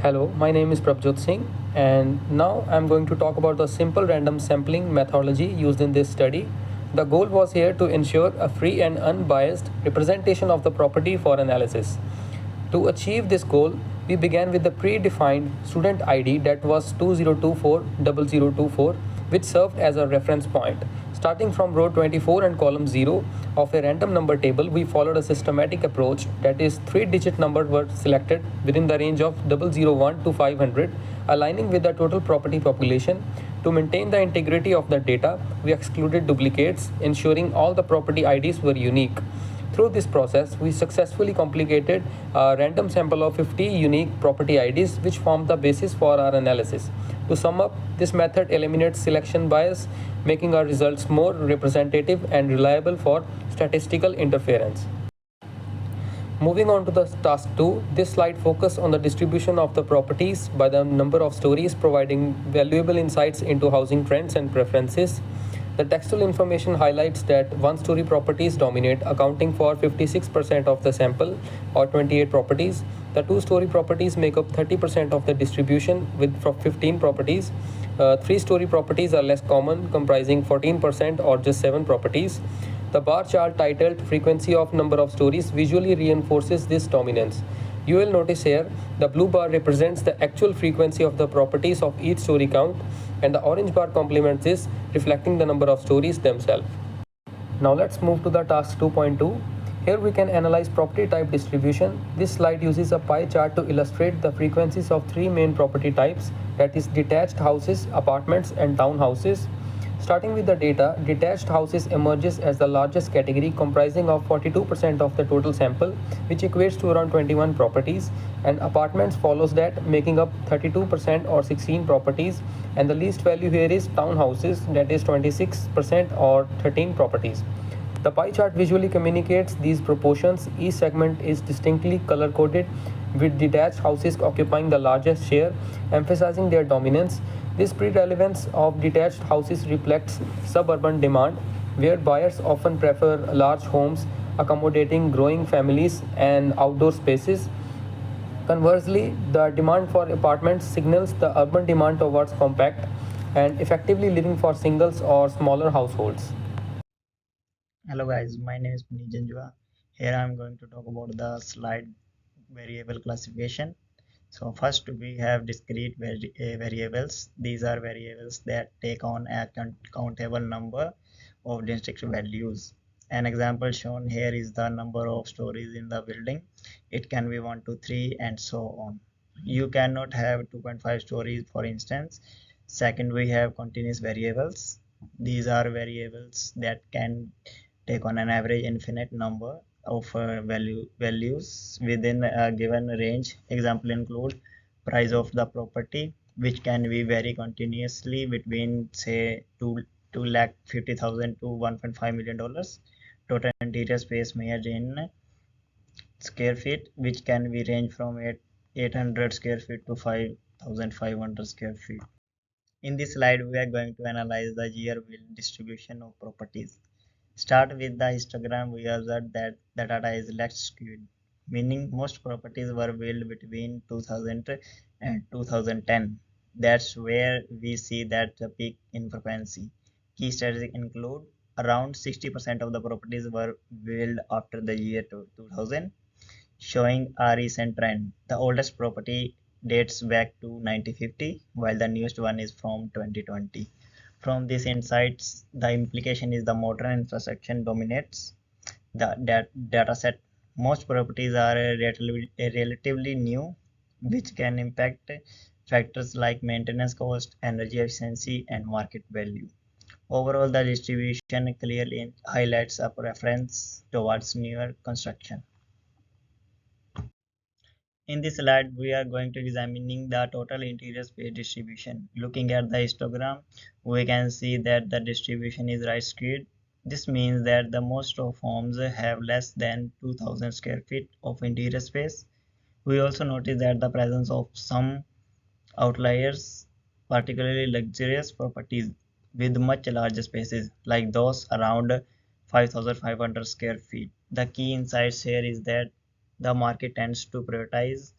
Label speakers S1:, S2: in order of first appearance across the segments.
S1: Hello, my name is Prabhjot Singh, and now I'm going to talk about the simple random sampling methodology used in this study. The goal was here to ensure a free and unbiased representation of the property for analysis. To achieve this goal, we began with the predefined student ID that was 20240024, which served as a reference point. Starting from row 24 and column 0 of a random number table, we followed a systematic approach, that is, three-digit numbers were selected within the range of 001 to 500, aligning with the total property population. To maintain the integrity of the data, we excluded duplicates, ensuring all the property IDs were unique. Through this process, we successfully complicated a random sample of 50 unique property IDs, which formed the basis for our analysis. To sum up, this method eliminates selection bias, making our results more representative and reliable for statistical interference. Moving on to the task 2, this slide focuses on the distribution of the properties by the number of stories, providing valuable insights into housing trends and preferences. The textual information highlights that one-story properties dominate, accounting for 56% of the sample, or 28 properties. The two-story properties make up 30% of the distribution, with 15 properties. Three-story properties are less common, comprising 14%, or just 7 properties. The bar chart titled Frequency of Number of Stories visually reinforces this dominance. You will notice here the blue bar represents the actual frequency of the properties of each story count, and the orange bar complements this, reflecting the number of stories themselves. Now let's move to the task 2.2. Here we can analyze property type distribution. This slide uses a pie chart to illustrate the frequencies of three main property types, that is, detached houses, apartments, and townhouses. Starting with the data, detached houses emerges as the largest category, comprising of 42% of the total sample, which equates to around 21 properties, and apartments follows that, making up 32% or 16 properties, and the least value here is townhouses, that is 26% or 13 properties. The pie chart visually communicates these proportions. Each segment is distinctly color coded, with detached houses occupying the largest share, emphasizing their dominance. This pre-relevance of detached houses reflects suburban demand, where buyers often prefer large homes accommodating growing families and outdoor spaces. Conversely, the demand for apartments signals the urban demand towards compact and effectively living for singles or smaller households.
S2: Hello guys, my name is Puneet Janjua. Here I am going to talk about the slide variable classification. So first we have discrete variables. These are variables that take on a countable number of distinct values. An example shown here is the number of stories in the building. It can be 1 to 3 and so on. You cannot have 2.5 stories, for instance. Second, we have continuous variables. These are variables that can take on an average infinite number of values within a given range. Example include price of the property, which can be vary continuously between say 2 lakh 50,000 to 1.5 million dollars. Total interior space measured in square feet, which can be range from 800 square feet to 5,500 square feet. In this slide, we are going to analyze the year-wheel distribution of properties. Start with the histogram. We observe that the data is less skewed, meaning most properties were built between 2000 and 2010. That's where we see that the peak in frequency. Key statistics include around 60% of the properties were built after the year 2000, showing a recent trend. The oldest property dates back to 1950, while the newest one is from 2020. From these insights, the implication is the modern infrastructure dominates the data set. Most properties are relatively new, which can impact factors like maintenance cost, energy efficiency, and market value. Overall, the distribution clearly highlights a preference towards newer construction. In this slide, we are going to examining the total interior space distribution. Looking at the histogram, we can see that the distribution is right skewed. This means that the most of homes have less than 2000 square feet of interior space. We also notice that the presence of some outliers, particularly luxurious properties with much larger spaces, like those around 5,500 square feet. The key insights here is that the market tends to prioritize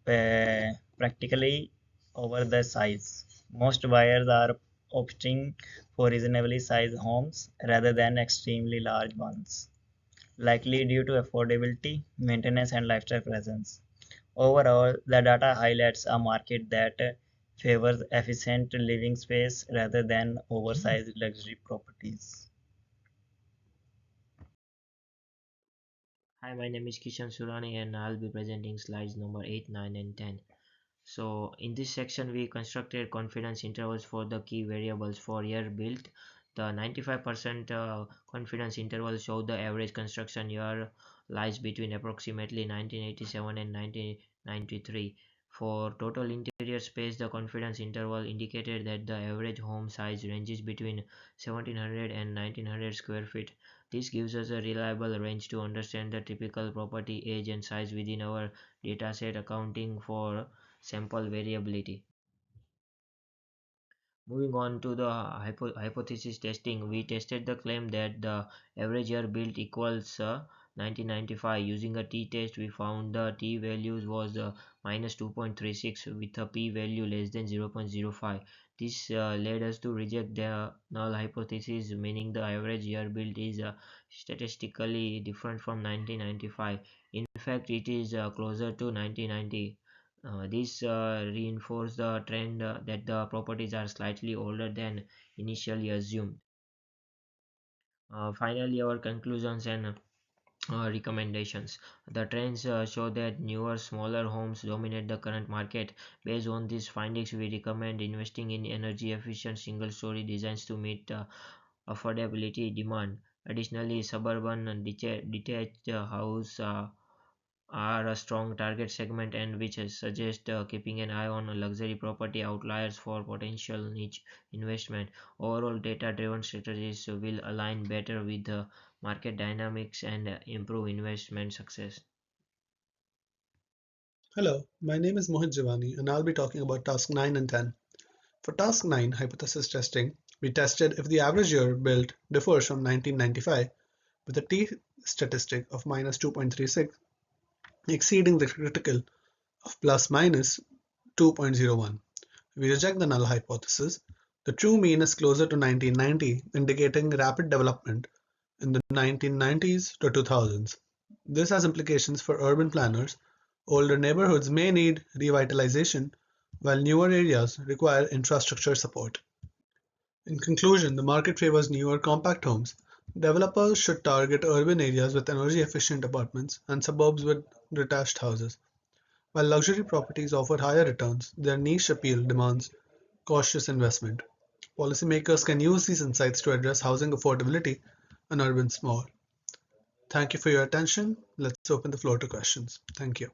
S2: practically over the size. Most buyers are opting for reasonably sized homes rather than extremely large ones, likely due to affordability, maintenance, and lifestyle presence. Overall, the data highlights a market that favors efficient living space rather than oversized luxury properties.
S3: Hi, my name is Kishan Surani and I'll be presenting slides number 8, 9 and 10. So in this section we constructed confidence intervals for the key variables for year built. The 95% confidence interval show the average construction year lies between approximately 1987 and 1993. For total interior space, the confidence interval indicated that the average home size ranges between 1700 and 1900 square feet. This gives us a reliable range to understand the typical property age and size within our dataset, accounting for sample variability. Moving on to the hypothesis testing, we tested the claim that the average year built equals 1995. Using a t-test, we found the t-values was minus 2.36 with a p-value less than 0.05. This led us to reject the null hypothesis, meaning the average year built is statistically different from 1995. In fact, it is closer to 1990. This reinforces the trend that the properties are slightly older than initially assumed. Finally, our conclusions and recommendations. The trends show that newer, smaller homes dominate the current market. Based on these findings, we recommend investing in energy efficient single story designs to meet affordability demand. Additionally, suburban and detached house are a strong target segment and which suggest keeping an eye on luxury property outliers for potential niche investment. Overall, data driven strategies will align better with the market dynamics and improve investment success.
S4: Hello, my name is Mohit Jivani and I'll be talking about task 9 and 10. For task 9, hypothesis testing, we tested if the average year built differs from 1995 with a t statistic of minus 2.36 exceeding the critical of plus minus 2.01. We reject the null hypothesis. The true mean is closer to 1990, indicating rapid development in the 1990s to 2000s. This has implications for urban planners. Older neighborhoods may need revitalization, while newer areas require infrastructure support. In conclusion, the market favors newer compact homes. Developers should target urban areas with energy efficient apartments and suburbs with detached houses. While luxury properties offer higher returns, their niche appeal demands cautious investment. Policymakers can use these insights to address housing affordability and urban sprawl. Thank you for your attention. Let's open the floor to questions. Thank you.